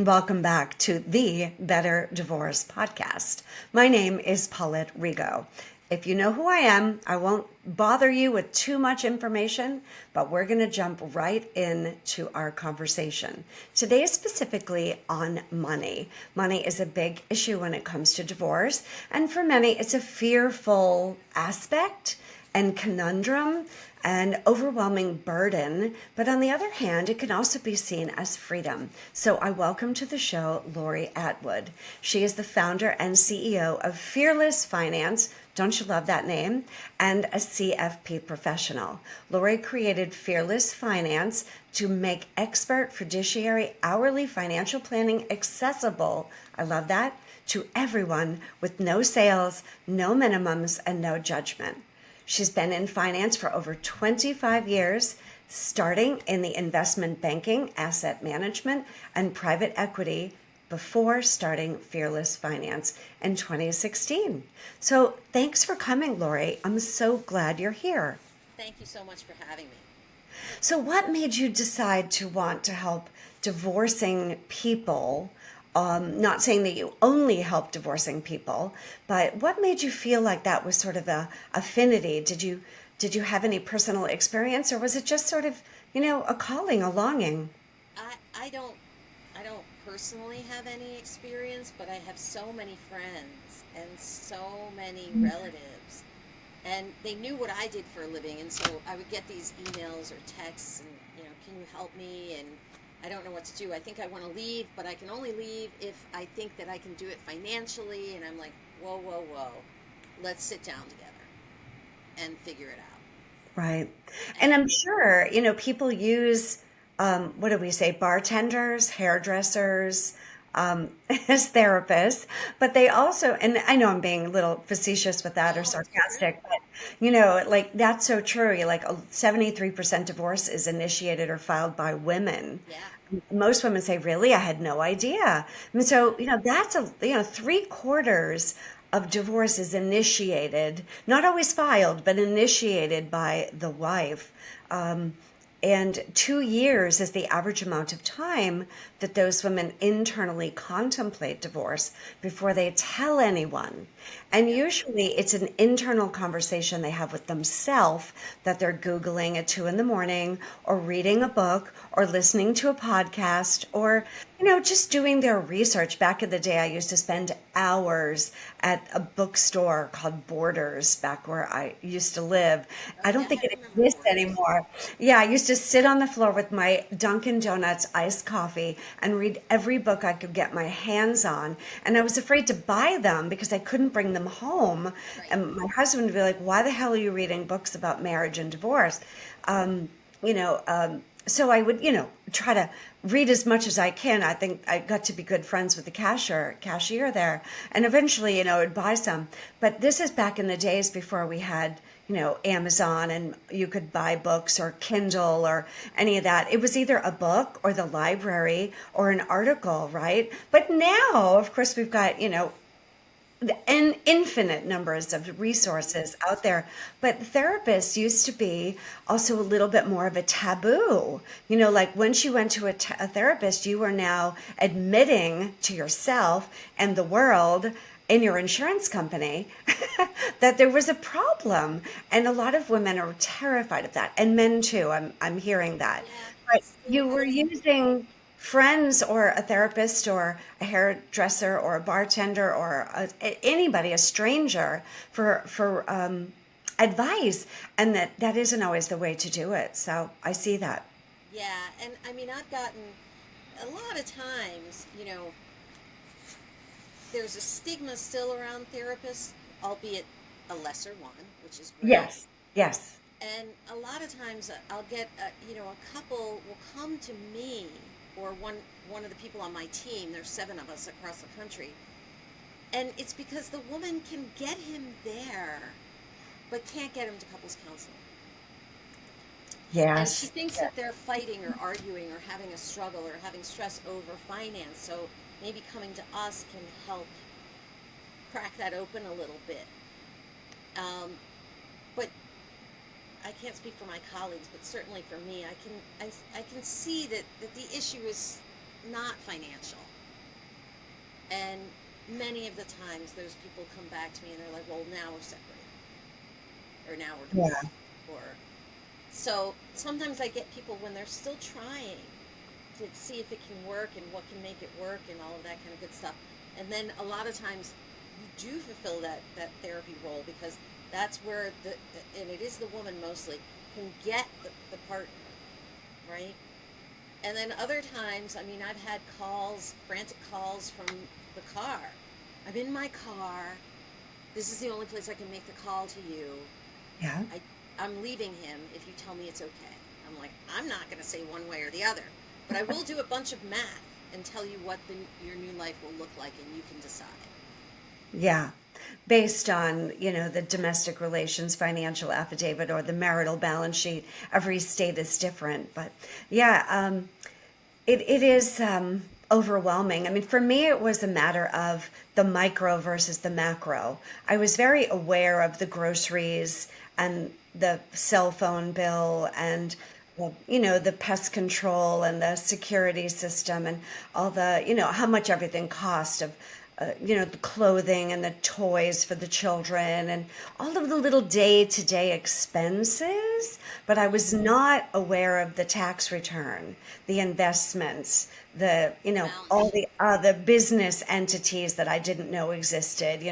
Welcome back to the Better Divorce podcast. My name is Paulette Rigo. If you know who I am, I won't bother you with too much information, but we're going to jump right into our conversation. Today is specifically on money. Money is a big issue when it comes to divorce, and for many, it's a fearful aspect and conundrum and overwhelming burden. But on the other hand, it can also be seen as freedom. So I welcome to the show Lori Atwood. She is the founder and CEO of Fearless Finance. Don't you love that name? And a CFP professional. Lori created Fearless Finance to make expert fiduciary hourly financial planning accessible. I love that. To everyone with no sales, no minimums, and no judgment. She's been in finance for over 25 years, starting in the investment banking, asset management, and private equity before starting Fearless Finance in 2016. So thanks for coming, Lori. I'm so glad you're here. Thank you so much for having me. So what made you decide to want to help divorcing people? Not saying that you only help divorcing people, but what made you feel like that was sort of a affinity? Did you have any personal experience, or was it just sort of, a calling, a longing? I don't personally have any experience, but I have so many friends and so many relatives, and they knew what I did for a living, and so I would get these emails or texts, and can you help me? And I don't know what to do. I think I want to leave, but I can only leave if I think that I can do it financially. And I'm like, whoa, whoa, whoa. Let's sit down together and figure it out. Right. And And I'm sure, people use, what do we say, bartenders, hairdressers, as therapists, but they also, and I know I'm being a little facetious with that or no, it's true. sarcastic, but, like that's so true. Like 73% divorce is initiated or filed by women. Yeah. Most women say, really? I had no idea. And so, that's three-quarters of divorce is initiated, not always filed, but initiated by the wife. Um, and 2 years is the average amount of time that those women internally contemplate divorce before they tell anyone. And Yep. usually it's an internal conversation they have with themselves that they're Googling at 2 in the morning or reading a book or listening to a podcast or, just doing their research. Back in the day, I used to spend hours at a bookstore called Borders back where I used to live. Oh I don't yeah, think I it remember exists Borders. anymore. Yeah, I used to sit on the floor with my Dunkin' Donuts iced coffee and read every book I could get my hands on. And I was afraid to buy them because I couldn't bring them home. Right. And my husband would be like, why the hell are you reading books about marriage and divorce? Um, so I would, try to read as much as I can. I think I got to be good friends with the cashier there, and eventually, I'd buy some. But this is back in the days before we had, Amazon and you could buy books or Kindle or any of that. It was either a book or the library or an article, right? But now, of course, we've got, and infinite numbers of resources out there. But therapists used to be also a little bit more of a taboo. Like once you went to a therapist, you were now admitting to yourself and the world in your insurance company that there was a problem. And a lot of women are terrified of that, and men too. I'm hearing that. Yeah, But it still you were has. using friends or a therapist or a hairdresser or a bartender or anybody, a stranger, for advice, and that isn't always the way to do it. So I see that. Yeah, and I mean, I've gotten a lot of times, there's a stigma still around therapists, albeit a lesser one, which is great. Yes, yes, And a lot of times I'll get, a couple will come to me or one of the people on my team. There's 7 of us across the country, and it's because the woman can get him there, but can't get him to couples counseling. And she yes. thinks that they're fighting or arguing or having a struggle or having stress over finance. So maybe coming to us can help crack that open a little bit. Um, but I can't speak for my colleagues, but certainly for me, I can see that the issue is not financial. And many of the times those people come back to me and they're like, well, now we're separated, or now we're Yeah. divorced, or so sometimes I get people when they're still trying to see if it can work and what can make it work and all of that kind of good stuff. And then a lot of times you do fulfill that therapy role, because that's where and it is the woman mostly, can get the partner, right? And then other times, I mean, I've had calls, frantic calls from the car. I'm in my car. This is the only place I can make the call to you. Yeah. I, I'm leaving him if you tell me it's okay. I'm like, I'm not going to say one way or the other, but I will do a bunch of math and tell you what your new life will look like, and you can decide. Yeah. Based on, the domestic relations financial affidavit or the marital balance sheet. Every state is different. But yeah, it is overwhelming. I mean, for me, it was a matter of the micro versus the macro. I was very aware of the groceries and the cell phone bill and well, the pest control and the security system and all the, how much everything cost of, the clothing and the toys for the children and all of the little day-to-day expenses. But I was not aware of the tax return, the investments, the, Balance all sheet. the business entities that I didn't know existed.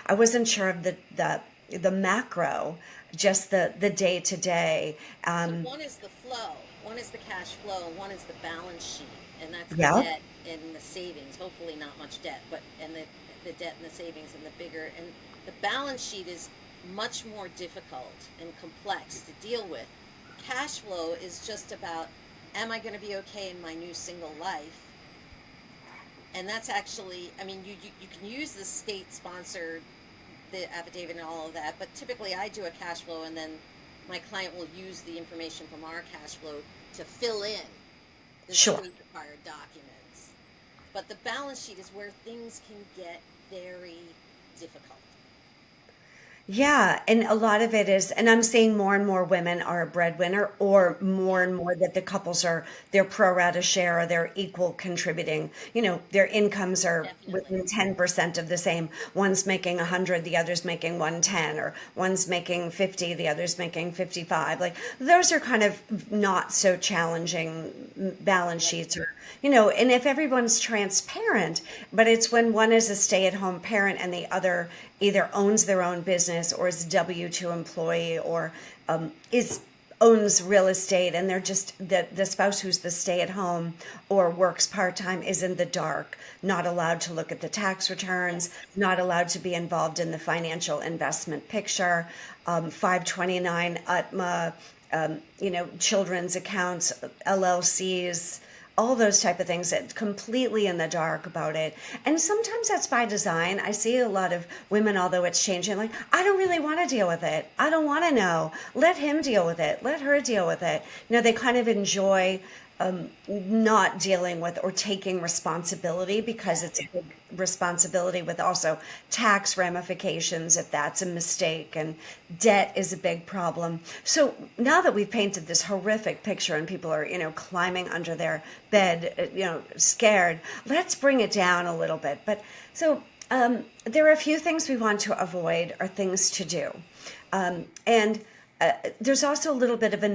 I wasn't sure of the macro, just the day-to-day. So one is the flow, one is the cash flow, and one is the balance sheet, and that's the Yeah, debt and the savings. Hopefully, not much debt, but and the debt and the savings and the bigger, and the balance sheet is much more difficult and complex to deal with. Cash flow is just about, am I going to be okay in my new single life? And that's actually, I mean, you can use the state sponsored, the affidavit and all of that, but typically I do a cash flow, and then my client will use the information from our cash flow to fill in the sure. state required documents. But the balance sheet is where things can get very difficult. Yeah, and a lot of it is, and I'm seeing more and more women are a breadwinner, or more Yeah, and more that the couples are their pro rata share or they're equal contributing. Their incomes are definitely. within 10% of the same. One's making 100, the other's making 110, or one's making 50, the other's making 55. Like those are kind of not so challenging balance Right. sheets, or and if everyone's transparent, but it's when one is a stay-at-home parent and the other either owns their own business or is a W-2 employee or is owns real estate, and they're just the spouse who's the stay-at-home or works part-time is in the dark, not allowed to look at the tax returns, Yes. not allowed to be involved in the financial investment picture, 529 UTMA, children's accounts, LLCs, all those type of things, that completely in the dark about it. And sometimes that's by design. I see a lot of women, although it's changing, like, I don't really want to deal with it. I don't want to know. Let him deal with it. Let her deal with it. They kind of enjoy not dealing with or taking responsibility, because it's a Yes. big responsibility with also tax ramifications if that's a mistake, and debt is a big problem. So now that we've painted this horrific picture and people are, climbing under their bed, scared, let's bring it down a little bit. But so there are a few things we want to avoid or things to do. And there's also a little bit of a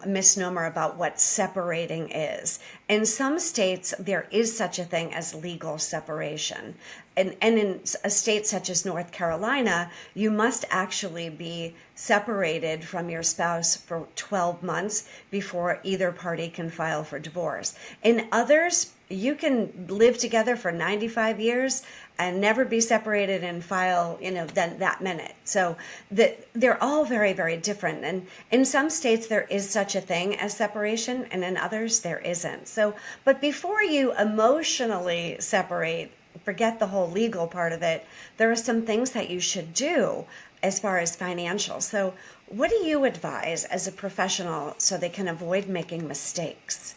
misnomer about what separating is. In some states, there is such a thing as legal separation. And in a state such as North Carolina, you must actually be separated from your spouse for 12 months before either party can file for divorce. In others, you can live together for 95 years and never be separated and file, then that minute. So they're all very, very different. And in some states, there is such a thing as separation, and in others, there isn't. So, but before you emotionally separate, forget the whole legal part of it, there are some things that you should do as far as financial. So, what do you advise as a professional so they can avoid making mistakes?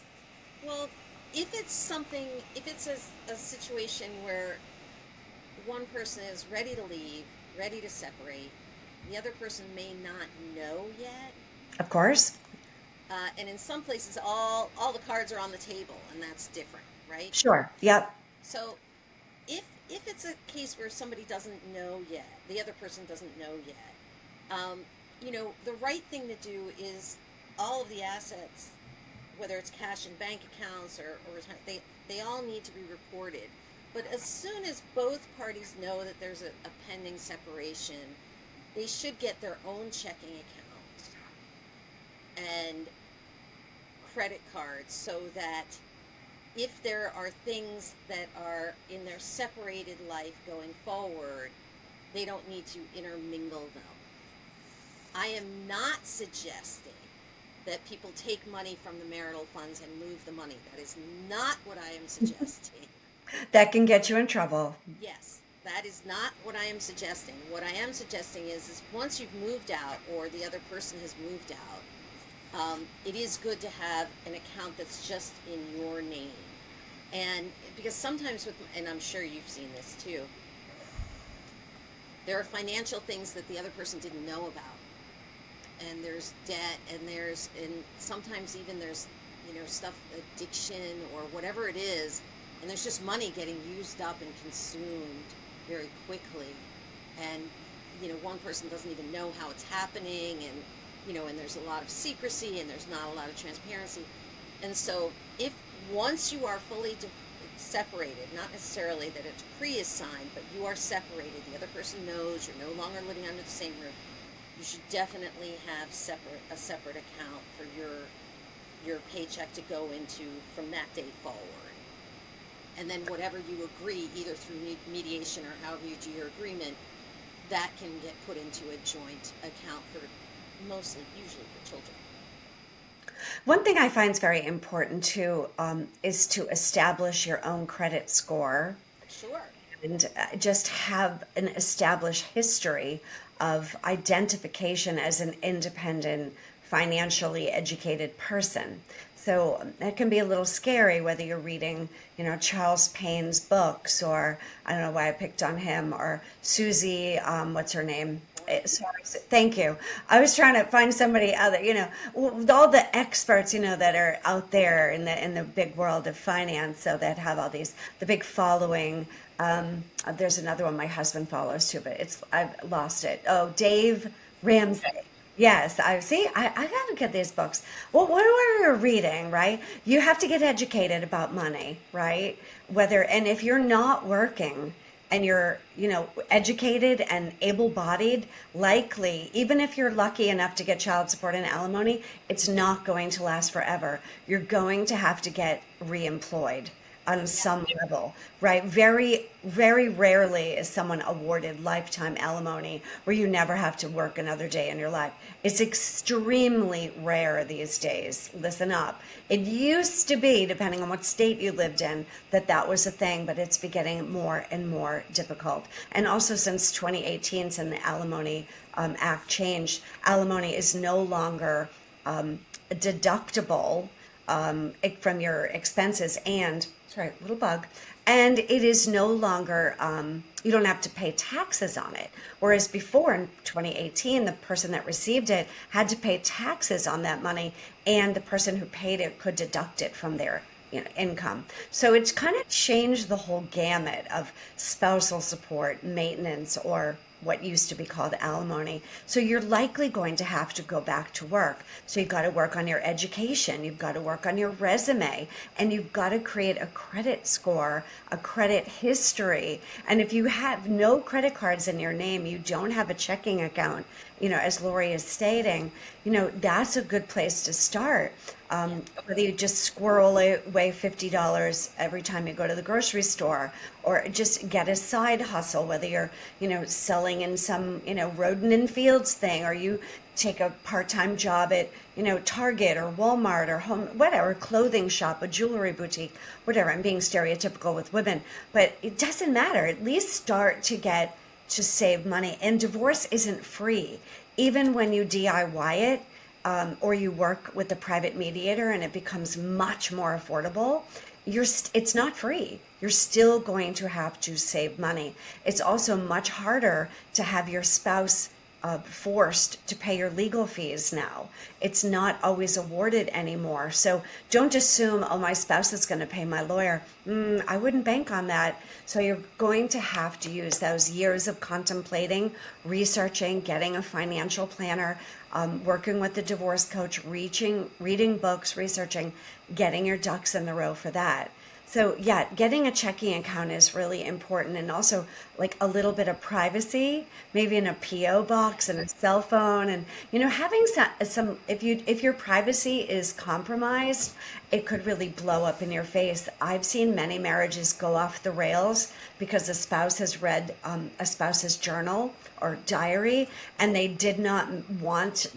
Well, if it's a situation where one person is ready to leave, ready to separate, the other person may not know yet. Of course. And in some places, all the cards are on the table, and that's different, right? Sure. Yep. So if it's a case where somebody doesn't know yet, the other person doesn't know yet, um, the right thing to do is all of the assets, whether it's cash in bank accounts or retirement, they all need to be reported. But as soon as both parties know that there's a pending separation, they should get their own checking account and credit cards so that if there are things that are in their separated life going forward, they don't need to intermingle them. I am not suggesting that people take money from the marital funds and move the money. That is not what I am suggesting. That can get you in trouble. Yes, that is not what I am suggesting. What I am suggesting is once you've moved out or the other person has moved out, it is good to have an account that's just in your name. And because sometimes and I'm sure you've seen this too, there are financial things that the other person didn't know about. And there's debt, and sometimes even there's, stuff, addiction or whatever it is, and there's just money getting used up and consumed very quickly. And, one person doesn't even know how it's happening, and there's a lot of secrecy and there's not a lot of transparency. And so if once you are fully separated, not necessarily that a decree is signed, but you are separated, the other person knows you're no longer living under the same roof, you should definitely have a separate account for your paycheck to go into from that day forward. And then whatever you agree, either through mediation or however you do your agreement, that can get put into a joint account for usually for children. One thing I find is very important too is to establish your own credit score Sure. and just have an established history of identification as an independent, financially educated person. So that can be a little scary whether you're reading, Charles Payne's books, or I don't know why I picked on him, or Susie, what's her name? Sorry, thank you. I was trying to find somebody other, with all the experts, that are out there in the big world of finance, so that have all the big following. There's another one my husband follows too, but I've lost it. Oh, Dave Ramsey. Yes, I gotta get these books. Well, what are you reading, right? You have to get educated about money, right? And if you're not working and you're, educated and able-bodied, likely, even if you're lucky enough to get child support and alimony, it's not going to last forever. You're going to have to get reemployed on some level, right? Very, very rarely is someone awarded lifetime alimony where you never have to work another day in your life. It's extremely rare these days. Listen up. It used to be, depending on what state you lived in, that was a thing, but it's getting more and more difficult. And also since 2018, since the Alimony Act changed, alimony is no longer deductible from your expenses, and sorry, little bug, and it is no longer you don't have to pay taxes on it, whereas before in 2018 the person that received it had to pay taxes on that money, and the person who paid it could deduct it from their income. So it's kind of changed the whole gamut of spousal support, maintenance, or what used to be called alimony. So you're likely going to have to go back to work. So you've got to work on your education, you've got to work on your resume, and you've got to create a credit score, a credit history. And if you have no credit cards in your name, you don't have a checking account, as Lori is stating, that's a good place to start. Whether you just squirrel away $50 every time you go to the grocery store, or just get a side hustle, whether you're, selling in some, rodent and fields thing, or you take a part-time job at, Target or Walmart or home, whatever, clothing shop, a jewelry boutique, whatever. I'm being stereotypical with women, but it doesn't matter. At least start to save money. And divorce isn't free. Even when you DIY it, or you work with a private mediator and it becomes much more affordable, it's not free. You're still going to have to save money. It's also much harder to have your spouse forced to pay your legal fees now. It's not always awarded anymore. So don't assume, oh, my spouse is going to pay my lawyer. I wouldn't bank on that. So you're going to have to use those years of contemplating, researching, getting a financial planner, working with the divorce coach, reading books, researching, getting your ducks in the row for that. So yeah, getting a checking account is really important, and also like a little bit of privacy, maybe in a PO box and a cell phone, and having some if your privacy is compromised, it could really blow up in your face. I've seen many marriages go off the rails because a spouse has read a spouse's journal or diary, and they did not want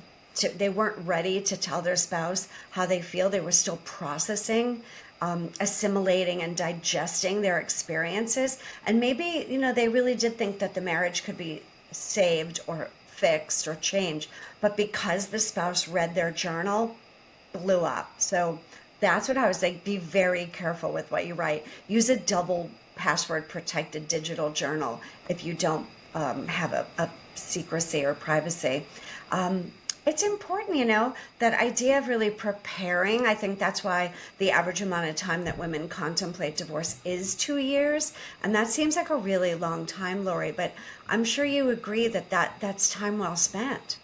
they weren't ready to tell their spouse how they feel. They were still processing, assimilating and digesting their experiences. And maybe, they really did think that the marriage could be saved or fixed or changed. But because the spouse read their journal, blew up. So that's what I was like, be very careful with what you write. Use a double password protected digital journal if you don't have a secrecy or privacy. It's important, that idea of really preparing. I think that's why the average amount of time that women contemplate divorce is 2 years. And that seems like a really long time, Lori, but I'm sure you agree that's time well spent.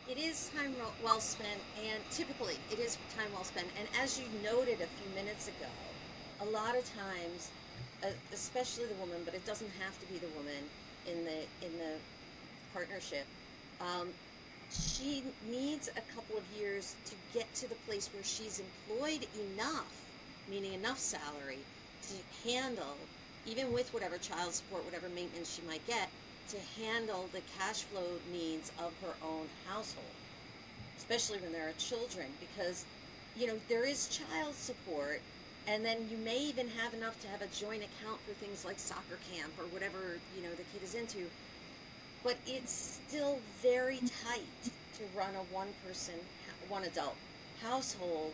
It is time well spent, and typically it is time well spent. And as you noted a few minutes ago, a lot of times, especially the woman, but it doesn't have to be the woman in the partnership, she needs a couple of years to get to the place where she's employed enough, meaning enough salary, to handle, even with whatever child support, whatever maintenance she might get, to handle the cash flow needs of her own household, especially when there are children, because, there is child support, and then you may even have enough to have a joint account for things like soccer camp or whatever, the kid is into. But it's still very tight to run a one adult household,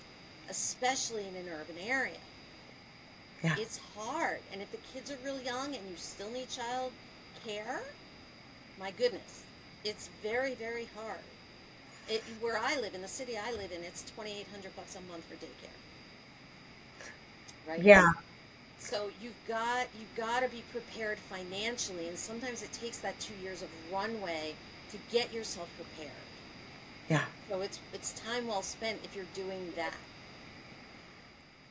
especially in an urban area. Yeah. It's hard. And if the kids are real young and you still need child care, my goodness, it's very, very hard. Where I live, in the city I live in, it's $2,800 a month for daycare. Right? Yeah. So you've got to be prepared financially, and sometimes it takes that 2 years of runway to get yourself prepared. Yeah. So it's time well spent if you're doing that.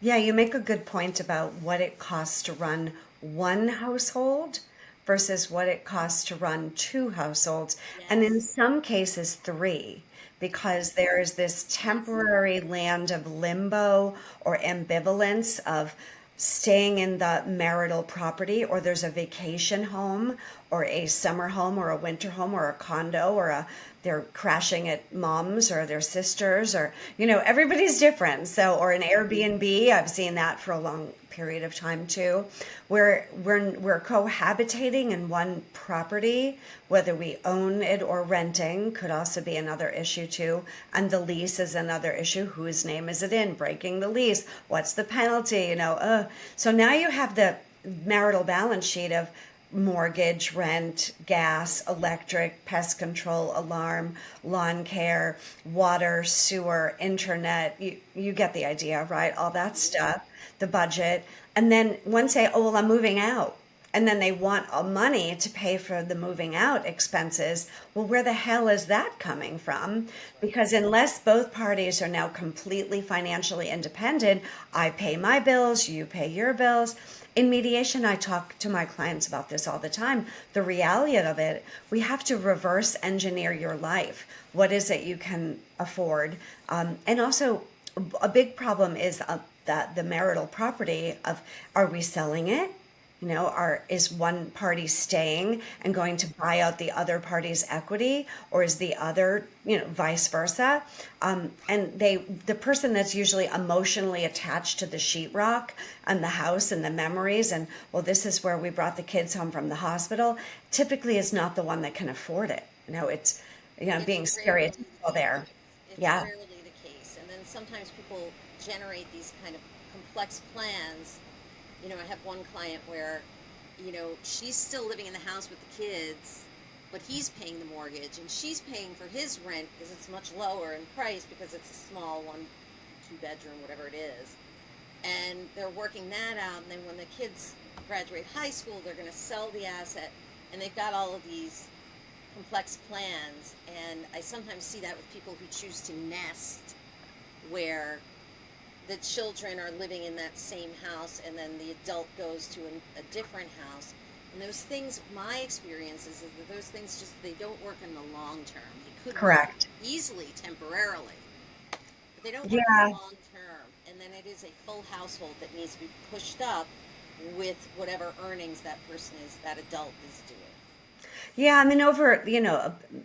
Yeah, you make a good point about what it costs to run one household versus what it costs to run two households, and in Yes. some cases three, because there is this temporary land of limbo or ambivalence of staying in the marital property, or there's a vacation home or a summer home or a winter home or a condo or they're crashing at mom's or their sisters, or everybody's different. So, or an Airbnb, I've seen that for a long period of time too, where we're cohabitating in one property, whether we own it or renting could also be another issue too. And the lease is another issue. Whose name is it in? Breaking the lease, what's the penalty? So now you have the marital balance sheet of mortgage, rent, gas, electric, pest control, alarm, lawn care, water, sewer, internet. You get the idea, right? All that stuff, the budget. And then one say, oh, well, I'm moving out. And then they want money to pay for the moving out expenses. Well, where the hell is that coming from? Because unless both parties are now completely financially independent, I pay my bills, you pay your bills. In mediation, I talk to my clients about this all the time. The reality of it, we have to reverse engineer your life. What is it you can afford? And also, a big problem is that the marital property of, are we selling it? Is one party staying and going to buy out the other party's equity, or is the other, vice versa? And the person that's usually emotionally attached to the sheetrock and the house and the memories, and well, this is where we brought the kids home from the hospital, typically is not the one that can afford it. It's, being It's rarely the stereotypical there. case. It's Yeah. rarely the case. And then sometimes people generate these kind of complex plans. I have one client where, she's still living in the house with the kids, but he's paying the mortgage and she's paying for his rent because it's much lower in price because it's a small 1, 2 bedroom, whatever it is. And they're working that out, and then when the kids graduate high school, they're going to sell the asset, and they've got all of these complex plans. And I sometimes see that with people who choose to nest, where the children are living in that same house and then the adult goes to a different house. And those things, my experience is that those things just, they don't work in the long term. They could work Correct. easily temporarily, but they don't work in the Yeah. long term. And then it is a full household that needs to be pushed up with whatever earnings that person is, that adult is doing. Yeah, I mean, over,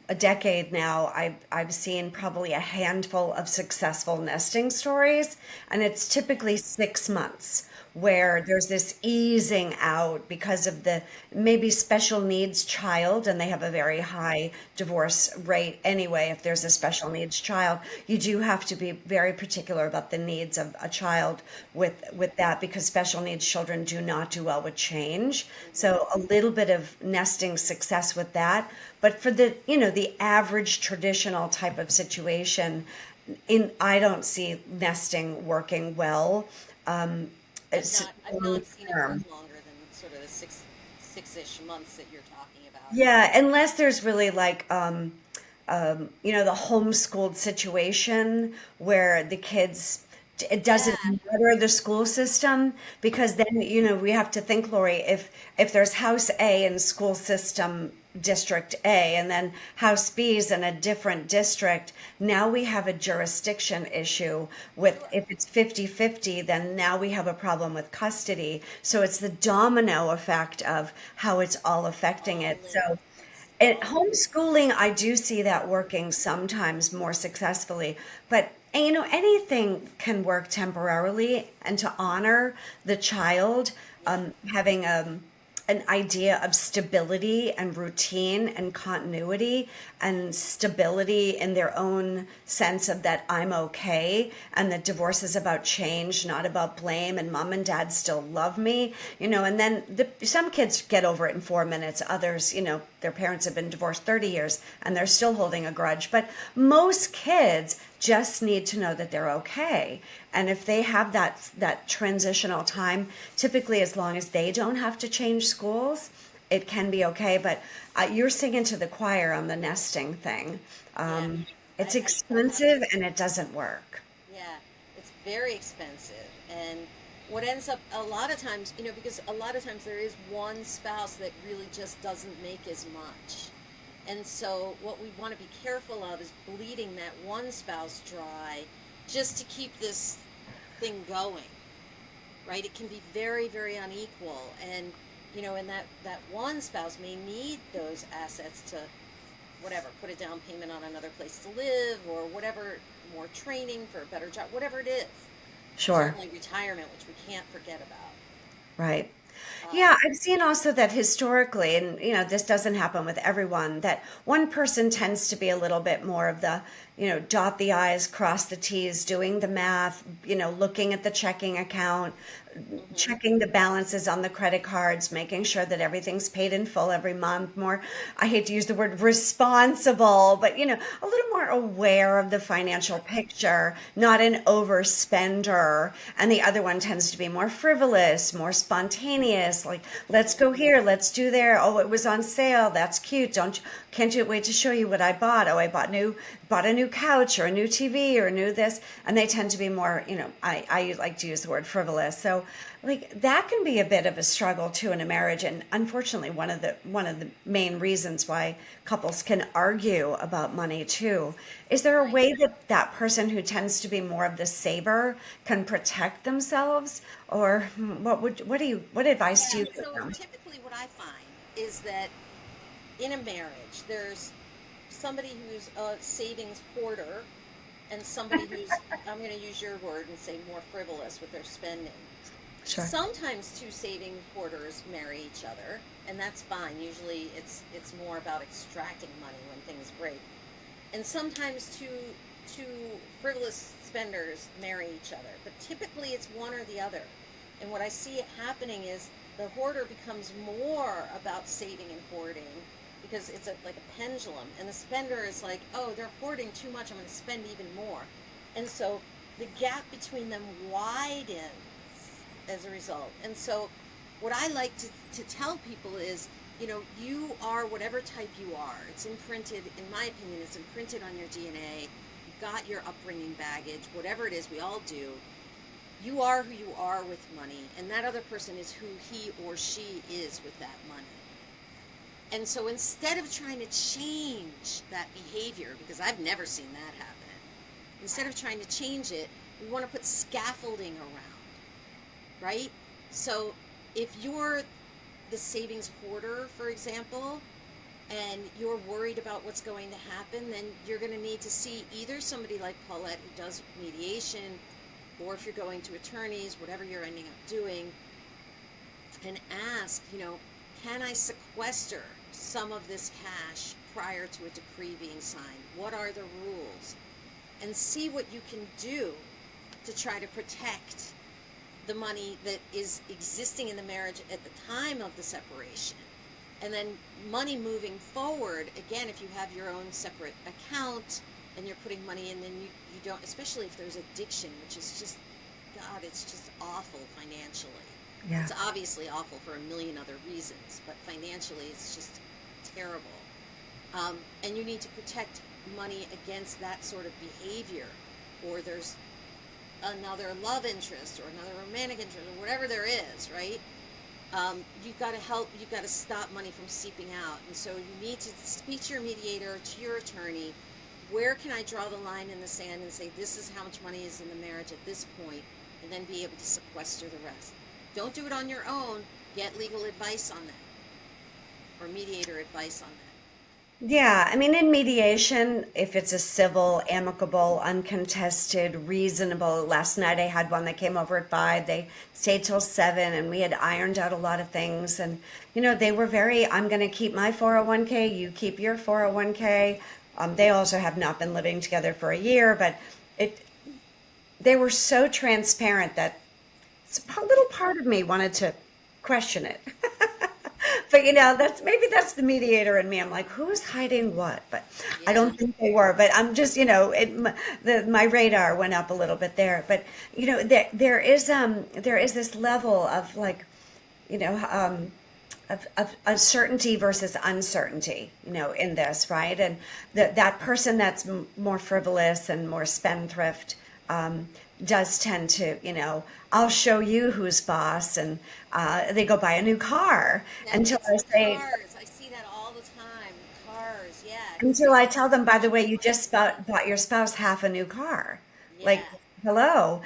a decade now, I've seen probably a handful of successful nesting stories, and it's typically 6 months where there's this easing out because of the maybe special needs child, and they have a very high divorce rate anyway. If there's a special needs child, you do have to be very particular about the needs of a child with that, because special needs children do not do well with change. So a little bit of nesting success with that, but for the average traditional type of situation, I don't see nesting working well. Um, it's I've long not seen it work term. longer than sort of the six-ish months that you're talking about. Yeah, unless there's really like the homeschooled situation where the kids, it Yeah, doesn't matter the school system, because then, we have to think, Lori, if there's house A in school system district A and then house B is in a different district, now we have a jurisdiction issue with, sure. if it's 50-50, then now we have a problem with custody. So it's the domino effect of how it's all affecting All it. So it's at all homeschooling, I do see that working sometimes more successfully, but anything can work temporarily, and to honor the child, yeah. having an idea of stability and routine and continuity and stability in their own sense of that I'm okay, and that divorce is about change, not about blame, and mom and dad still love me, and then some kids get over it in 4 minutes. Others, their parents have been divorced 30 years and they're still holding a grudge. But most kids just need to know that they're okay. And if they have that transitional time, typically as long as they don't have to change schools, it can be okay. But you're singing to the choir on the nesting thing. Yeah, It's I totally expensive and it doesn't work. yeah, it's very expensive. And what ends up a lot of times, because a lot of times there is one spouse that really just doesn't make as much. And so what we want to be careful of is bleeding that one spouse dry just to keep this thing going, right? It can be very, very unequal. And that one spouse may need those assets to whatever, put a down payment on another place to live or whatever, more training for a better job, whatever it is. Sure. Certainly retirement, which we can't forget about. Right. Uh, Yeah, I've seen also that historically, and this doesn't happen with everyone, that one person tends to be a little bit more of the, dot the I's, cross the T's, doing the math, looking at the checking account, mhm. checking the balances on the credit cards, making sure that everything's paid in full every month, more, I hate to use the word responsible, but, a little more aware of the financial picture, not an overspender. And the other one tends to be more frivolous, more spontaneous, like, let's go here, let's do there. Oh, it was on sale. That's cute. Can't you wait to show you what I bought? Oh, I bought a new couch or a new TV or a new this. And they tend to be more, I like to use the word frivolous. So like that can be a bit of a struggle too in a marriage. And unfortunately, one of the main reasons why couples can argue about money too. Is there a Right. way that that person who tends to be more of the saver can protect themselves? Or what advice do Yeah, you give so them? typically what I find is that in a marriage, there's somebody who's a savings hoarder and somebody who's, I'm going to use your word and say more frivolous with their spending. Sure. Sometimes two saving hoarders marry each other, and that's fine. Usually it's more about extracting money when things break. And sometimes two frivolous spenders marry each other, but typically it's one or the other. And what I see it happening is the hoarder becomes more about saving and hoarding, because it's like a pendulum, and the spender is like, oh, they're hoarding too much, I'm going to spend even more. And so the gap between them widens as a result. And so what I like to tell people is, you are whatever type you are. It's imprinted, in my opinion, it's imprinted on your DNA. You've got your upbringing baggage, whatever it is, we all do. You are who you are with money, and that other person is who he or she is with that money. And so instead of trying to change that behavior, because I've never seen that happen, instead of trying to change it, we want to put scaffolding around, right? So if you're the savings hoarder, for example, and you're worried about what's going to happen, then you're going to need to see either somebody like Paulette who does mediation, or if you're going to attorneys, whatever you're ending up doing, and ask, can I sequester some of this cash prior to a decree being signed? What are the rules? And see what you can do to try to protect the money that is existing in the marriage at the time of the separation. And then money moving forward, again, if you have your own separate account and you're putting money in, then you don't, especially if there's addiction, which is just, God, it's just awful financially. Yeah. It's obviously awful for a million other reasons, but financially it's just terrible. And you need to protect money against that sort of behavior, or there's another love interest or another romantic interest or whatever there is, right? You've got to stop money from seeping out. And so you need to speak to your mediator, to your attorney. Where can I draw the line in the sand and say, this is how much money is in the marriage at this point, and then be able to sequester the rest? Don't do it on your own. Get legal advice on that, or mediator advice on that. Yeah, I mean, in mediation, if it's a civil, amicable, uncontested, reasonable, last night I had one that came over at 5, they stayed till 7, and we had ironed out a lot of things. And, they were I'm going to keep my 401k, you keep your 401k. They also have not been living together for a year, but they were so transparent that a little part of me wanted to question it. But that's the mediator in me. I'm like, who's hiding what? But I Yeah. don't think they were. But I'm just, my radar went up a little bit there. But there is this level of like, you know, um, of uncertainty versus uncertainty, in this, right? And that person that's more frivolous and more spendthrift does tend to, I'll show you who's boss, and they go buy a new car until It's I the say, cars. I see that all the time. Cars, yeah. Because until I tell them, by the way, you just bought your spouse half a new car. Like, yeah, hello,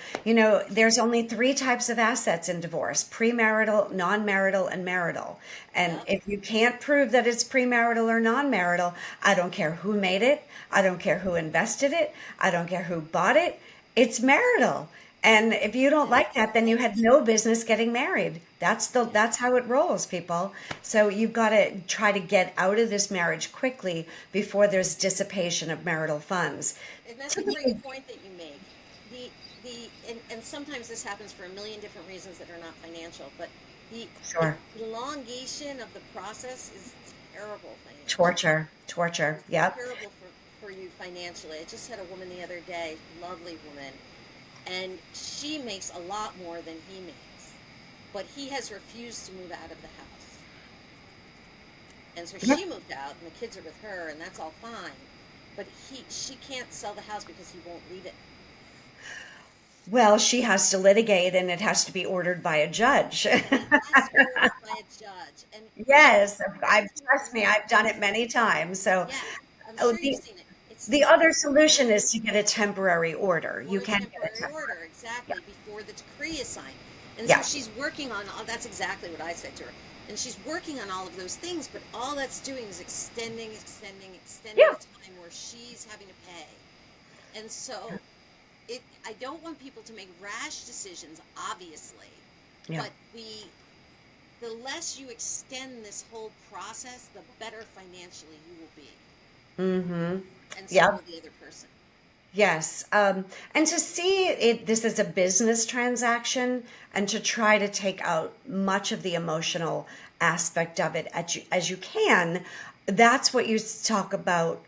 there's only 3 types of assets in divorce: premarital, non-marital, and marital. And yep. if you can't prove that it's premarital or non-marital, I don't care who made it. I don't care who invested it. I don't care who bought it. It's marital. And if you don't like that, then you had no business getting married. Yeah. That's how it rolls, people. So you've got to try to get out of this marriage quickly before there's dissipation of marital funds. And that's a great Typically, point that you make. And sometimes this happens for a million different reasons that are not financial, but the sure. elongation of the process is terrible financially. Torture. It's Yep. terrible for you financially. I just had a woman the other day, lovely woman, and she makes a lot more than he makes, but he has refused to move out of the house. And so Yep. she moved out, and the kids are with her, and that's all fine. But she can't sell the house because he won't leave it. Well, she has to litigate, and it has to be ordered by a judge. And it has to be ordered by a judge. And Yes, it's trust me, I've done it many times. So, yeah, I'm oh, sure you've seen it. the It's other solution is to get a temporary order. You or a can get a temporary temporary. order Yeah. exactly before the decree is signed. And so Yeah. she's working on all, that's exactly what I said to her. And she's working on all of those things, but all that's doing is extending Yeah. the time where she's having to pay. And so I don't want people to make rash decisions, obviously, Yeah. but the less you extend this whole process, the better financially you will be, Mm-hmm. and so Yep. will the other person. Yes. And to see this as a business transaction, and to try to take out much of the emotional aspect of it as you can, That's what you talk about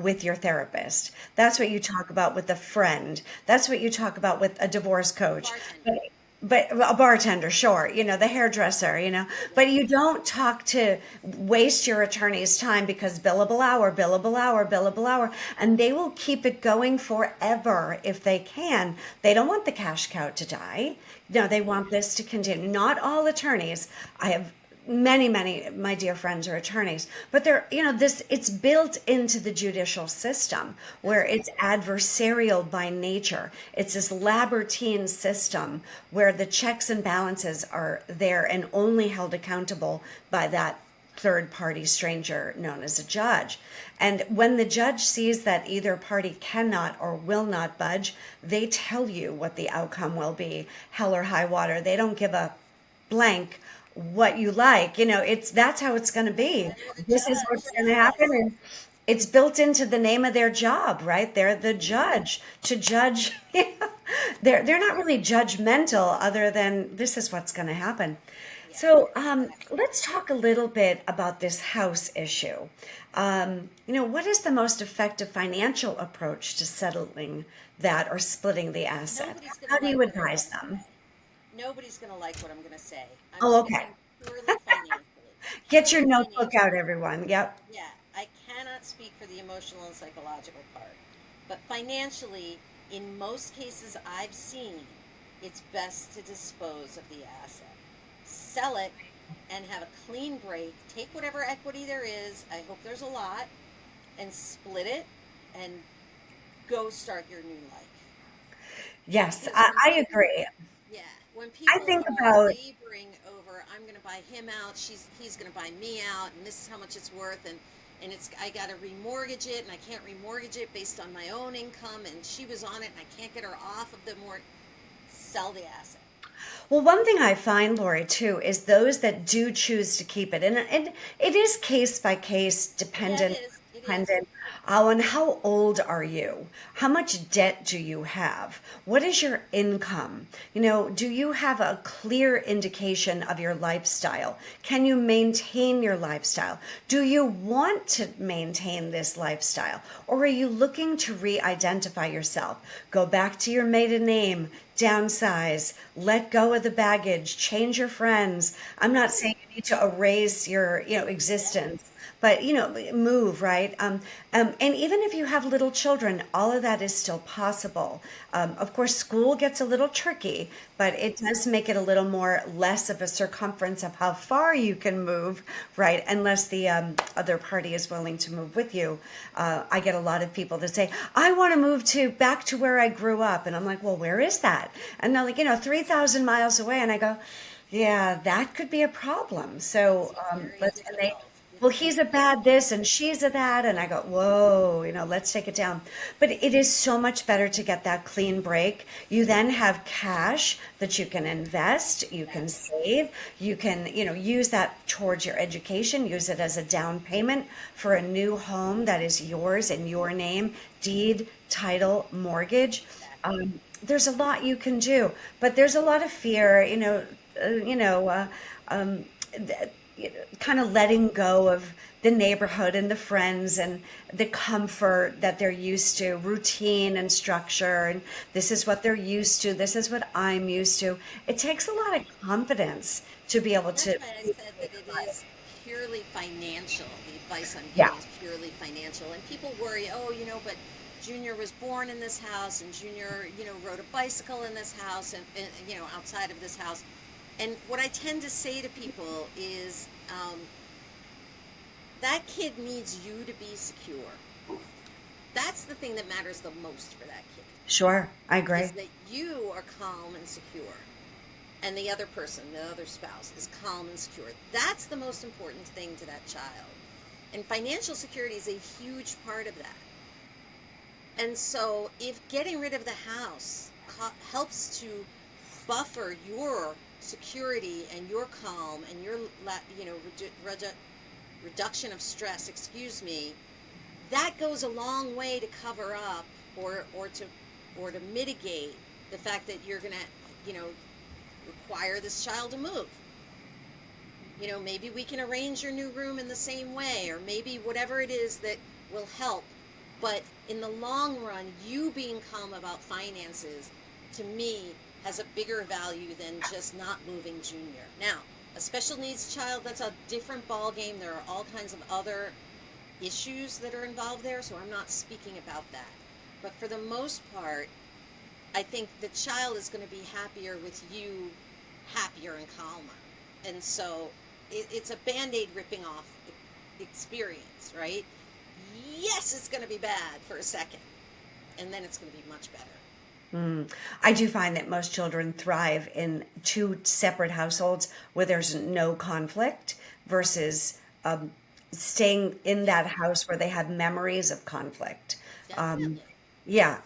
with your therapist. That's what you talk about with a friend. That's what you talk about with a divorce coach. Bartender. But a bartender, sure, the hairdresser, Yeah. but you don't talk to waste your attorney's time, because billable hour, billable hour, billable hour, and they will keep it going forever if they can. They don't want the cash cow to die. No, they want this to continue. Not all attorneys. I have many my dear friends are attorneys, but they're this, it's built into the judicial system where That's it's adversarial by nature. It's this labyrinthine system where the checks and balances are there and only held accountable by that third party stranger known as a judge. And when the judge sees that either party cannot or will not budge, they tell you what the outcome will be, hell or high water. They don't give a blank what you like. It's that's how it's going to be. they're the This is judge. what's going to happen, Yes. and it's built into the name of their job, right? They're the judge to judge. They're not really judgmental, other than this is what's going to happen. Yeah. So Exactly. let's talk a little bit about this house issue. What is the most effective financial approach to settling that or splitting the asset? Nobody's going How to do like you what I'm going advise to them? say. Nobody's going to like what I'm going to say. I'm Oh, okay. speaking purely financially. Get your Purely notebook out, financially. everyone. Yep. Yeah, I cannot speak for the emotional and psychological part. But financially, in most cases I've seen, it's best to dispose of the asset. Sell it and have a clean break. Take whatever equity there is, I hope there's a lot, and split it and go start your new life. Yes, Because I, when I people agree. Yeah, when I people think are all about, laboring over, I'm going to buy him out, he's going to buy me out, and this is how much it's worth, and it's I got to remortgage it, and I can't remortgage it based on my own income, and she was on it, and I can't get her off of the mortgage. Sell the asset. well, one thing I find, Lori, too, is those that do choose to keep it, and it is case by case, Yeah, it dependent, is. It is. dependent on how old are you? How much debt do you have? What is your income? Do you have a clear indication of your lifestyle? Can you maintain your lifestyle? Do you want to maintain this lifestyle? Or are you looking to re-identify yourself? Go back to your maiden name, downsize, let go of the baggage, change your friends. I'm not saying you need to erase your, Yeah. existence, but move, right. And even if you have little children, all of that is still possible. Of course, school gets a little tricky, but it does make it a little more less of a circumference of how far you can move, right, unless the other party is willing to move with you. I get a lot of people that say, I want to move to back to where I grew up, and I'm like, well, where is that? And they're like, 3,000 miles away, and I go, yeah, that could be a problem. So It's very let's, and they, difficult. well, It's he's a bad this and she's a that. And I go, whoa, let's take it down. But it is so much better to get that clean break. You then have cash that you can invest, you can Yes. save, you can, use that towards your education, use it as a down payment for a new home that is yours in your name, deed, title, mortgage. Exactly. There's a lot you can do, but there's a lot of fear, um, kind of letting go of the neighborhood and the friends and the comfort that they're used to, routine and structure. And this is what they're used to. This is what I'm used to. It takes a lot of confidence to be able That's to. why I said that it is purely financial. The advice I'm Yeah. giving is purely financial. And people worry, oh, but Junior was born in this house, and Junior, rode a bicycle in this house, and outside of this house. And what I tend to say to people is that kid needs you to be secure. That's the thing that matters the most for that kid, Sure, I is agree. that you are calm and secure, and the other person, the other spouse, is calm and secure. That's the most important thing to that child. And financial security is a huge part of that. And so, if getting rid of the house helps to buffer your security and your calm and your, reduction of stress, excuse me, that goes a long way to cover up or to mitigate the fact that you're going to, require this child to move. maybe we can arrange your new room in the same way, or maybe whatever it is that will help. But in the long run, you being calm about finances, to me, has a bigger value than just not moving Junior. Now, a special needs child, that's a different ball game. There are all kinds of other issues that are involved there, so I'm not speaking about that. But for the most part, I think the child is going to be happier with you happier and calmer. And so it's a band-aid ripping off experience, right? Yes, it's going to be bad for a second, and then it's going to be much better. I do find that most children thrive in two separate households where there's no conflict versus staying in that house where they have memories of conflict. Um, Definitely. yeah,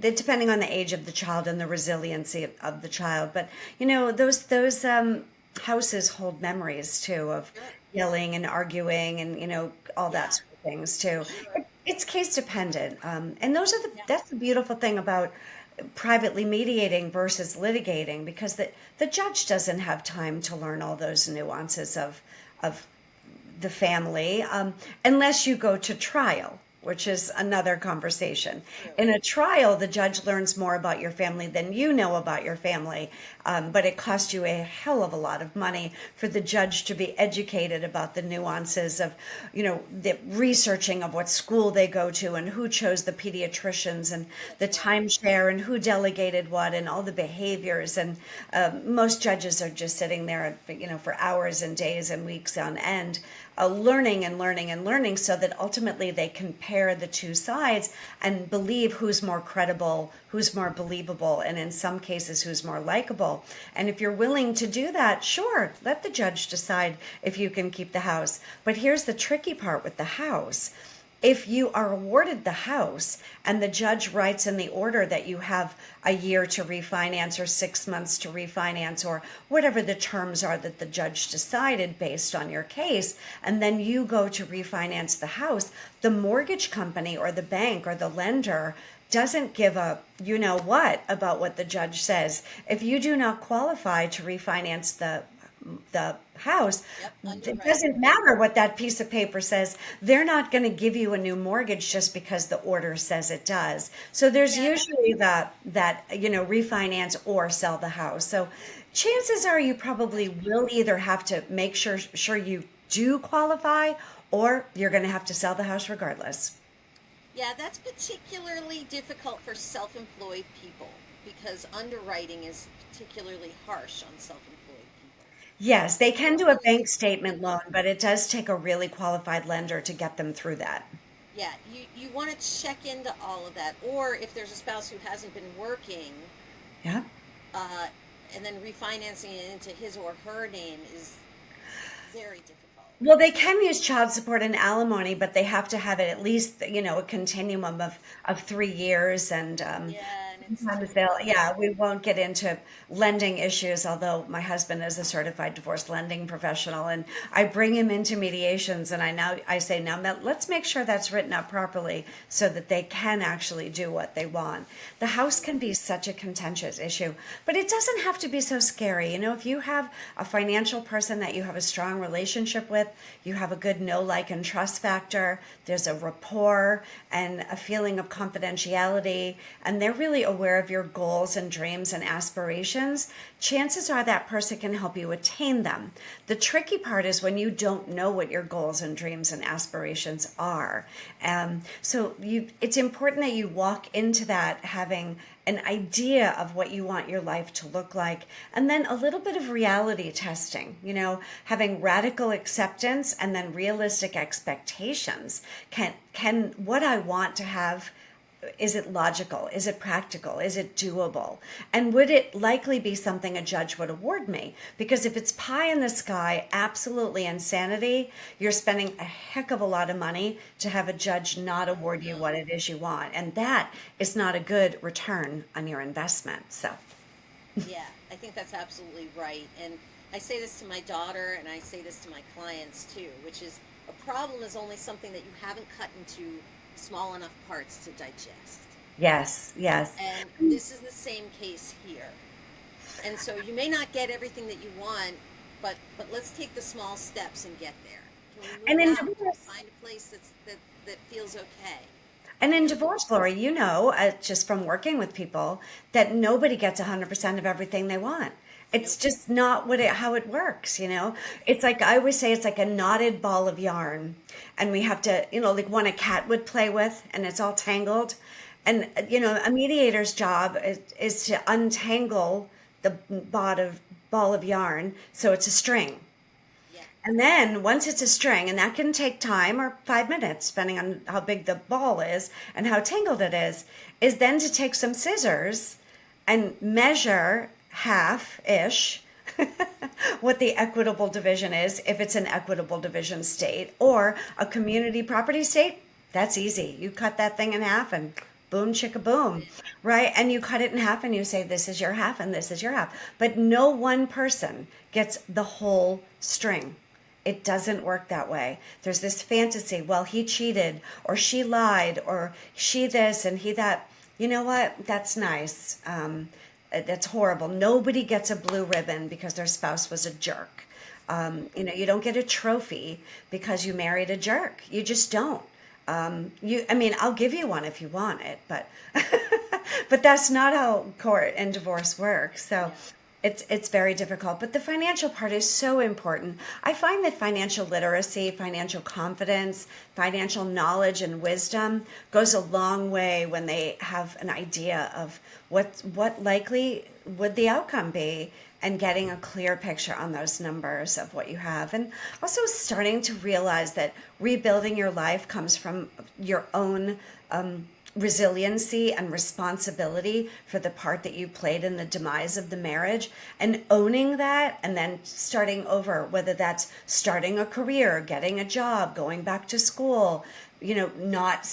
depending on the age of the child and the resiliency of the child, but those houses hold memories too of Sure. yelling and arguing and all that Yeah, sort of things too. sure. It's case dependent, and Yeah. that's the beautiful thing about privately mediating versus litigating, because the judge doesn't have time to learn all those nuances of the family, unless you go to trial, which is another conversation. True. In a trial, the judge learns more about your family than you know about your family, but it costs you a hell of a lot of money for the judge to be educated about the nuances of, the researching of what school they go to and who chose the pediatricians and the That's right. timeshare and who delegated what and all the behaviors. And most judges are just sitting there, for hours and days and weeks on end, learning and learning and learning, so that ultimately they compare the two sides and believe who's more credible, who's more believable, and in some cases, who's more likable. And if you're willing to do that, sure, let the judge decide if you can keep the house. But here's the tricky part with the house. If you are awarded the house and the judge writes in the order that you have a year to refinance or 6 months to refinance or whatever the terms are that the judge decided based on your case, and then you go to refinance the house, the mortgage company or the bank or the lender doesn't give a what about what the judge says. If you do not qualify to refinance the house, Yep, it underwrite. doesn't matter what that piece of paper says. They're not going to give you a new mortgage just because the order says it does. So there's Yeah, usually that refinance or sell the house. So chances are you probably that's will either have to make sure you do qualify, or you're going to have to sell the house regardless. that's particularly difficult for self-employed people because underwriting is particularly harsh on self-employed people. Yes, they They can do a really bank statement loan, but it does take a really qualified lender to get them through that. you want to check into all of that, or if there's a spouse who hasn't been working, Yeah. uh, and then refinancing it into his or her name is very difficult. Well, they can use child support and alimony, but they have to have it at least, a continuum of 3 years. And Yeah, and it's sometimes they'll, typical. yeah, we won't get into lending issues, although my husband is a certified divorce lending professional, and I bring him into mediations, and I say, now let's make sure that's written up properly so that they can actually do what they want. The house can be such a contentious issue, but it doesn't have to be so scary. If you have a financial person that you have a strong relationship with, you have a good know, like, and trust factor, there's a rapport and a feeling of confidentiality, and they're really aware of your goals and dreams and aspirations, chances are that person can help you attain them. The tricky part is when you don't know what your goals and dreams and aspirations are. It's important that you walk into that having an idea of what you want your life to look like, and then a little bit of reality testing, having radical acceptance and then realistic expectations. Can what I want to have, is it logical? Is it practical? Is it doable? And would it likely be something a judge would award me? Because if it's pie in the sky, absolutely insanity, you're spending a heck of a lot of money to have a judge not award you what it is you want. And that is not a good return on your investment. So, Yeah, I think that's absolutely right. And I say this to my daughter and I say this to my clients too, which is a problem is only something that you haven't cut into small enough parts to digest. yes, yes. And this is the same case here. And so you may not get everything that you want but let's take the small steps and get there. Can we And move in out? Can we divorce, find a place that feels okay? And You in know, divorce, Lori, just from working with people, that nobody gets 100% of everything they want. It's nope. just not how it works. It's like, I always say, it's like a knotted ball of yarn. And we have to, like one a cat would play with, and it's all tangled. And, a mediator's job is to untangle the ball of yarn so it's a string. Yeah. And then once it's a string, and that can take time or 5 minutes, depending on how big the ball is and how tangled it is then to take some scissors and measure half-ish what the equitable division is, if it's an equitable division state or a community property state. That's easy. You cut that thing in half and boom chicka That's boom, it. right? And you cut it in half and you say, this is your half and this is your half. But no one person gets the whole string. It doesn't work that way. There's this fantasy, well, he cheated or she lied or she this and he that. You know what? That's nice. That's horrible. Nobody gets a blue ribbon because their spouse was a jerk. You don't get a trophy because you married a jerk. You just don't. I'll give you one if you want it, but but that's not how court and divorce works. So Yeah. it's very difficult. But the financial part is so important. I find that financial literacy, financial confidence, financial knowledge and wisdom goes a long way when they have an idea of what likely would the outcome be, and getting a clear picture on those numbers of what you have. And also starting to realize that rebuilding your life comes from your own resiliency and responsibility for the part that you played in the demise of the marriage, and owning that and then starting over, whether that's starting a career, getting a job, going back to school, not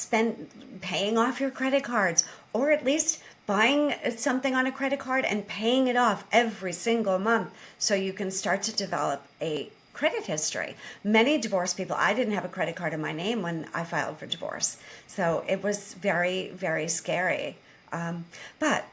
paying off your credit cards, or at least buying something on a credit card and paying it off every single month so you can start to develop a credit history. Many divorced people, I didn't have a credit card in my name when I filed for divorce. So it was very, very scary. But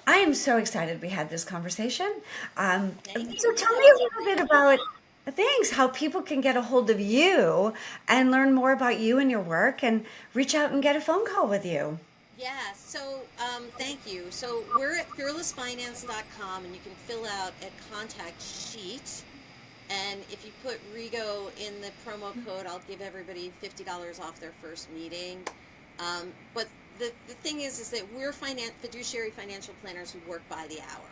I am so excited we had this conversation. Thank So you. tell Yeah, me it a was little bit really about fun. things, how people can get a hold of you and learn more about you and your work and reach out and get a phone call with you. Yeah, so thank you. So we're at fearlessfinance.com and you can fill out a contact sheet. And if you put Rigo in the promo code, I'll give everybody $50 off their first meeting. But the thing is that we're fiduciary financial planners who work by the hour.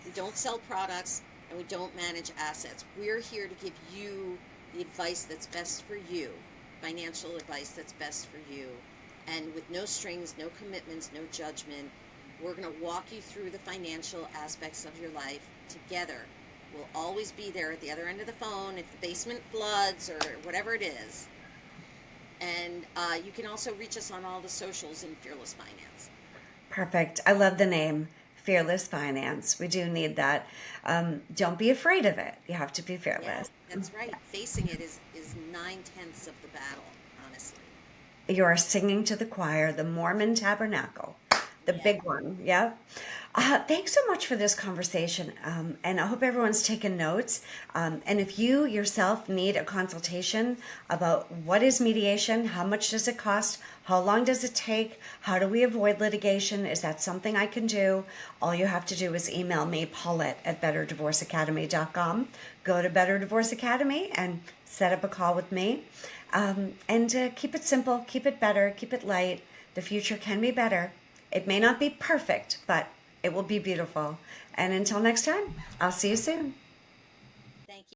We don't sell products and we don't manage assets. We're here to give you the advice that's best for you, financial advice that's best for you. And with no strings, no commitments, no judgment, we're going to walk you through the financial aspects of your life together. We'll always be there at the other end of the phone if the basement floods or whatever it is. And you can also reach us on all the socials in Fearless Finance. Perfect. I love the name, Fearless Finance. We do need that. Don't be afraid of it. You have to be Yeah, fearless. that's right. Facing it is 9/10 of the battle, honestly. You are singing to the choir, the Mormon Tabernacle, the Yeah. big one. Yeah. Thanks so much for this conversation. And I hope everyone's taken notes. And if you yourself need a consultation about what is mediation, how much does it cost, how long does it take, how do we avoid litigation, is that something I can do? All you have to do is email me, Paulette at betterdivorceacademy.com. Go to Better Divorce Academy and set up a call with me. And keep it simple, keep it better, keep it light. The future can be better. It may not be perfect, but it will be beautiful. And until next time, I'll see you soon.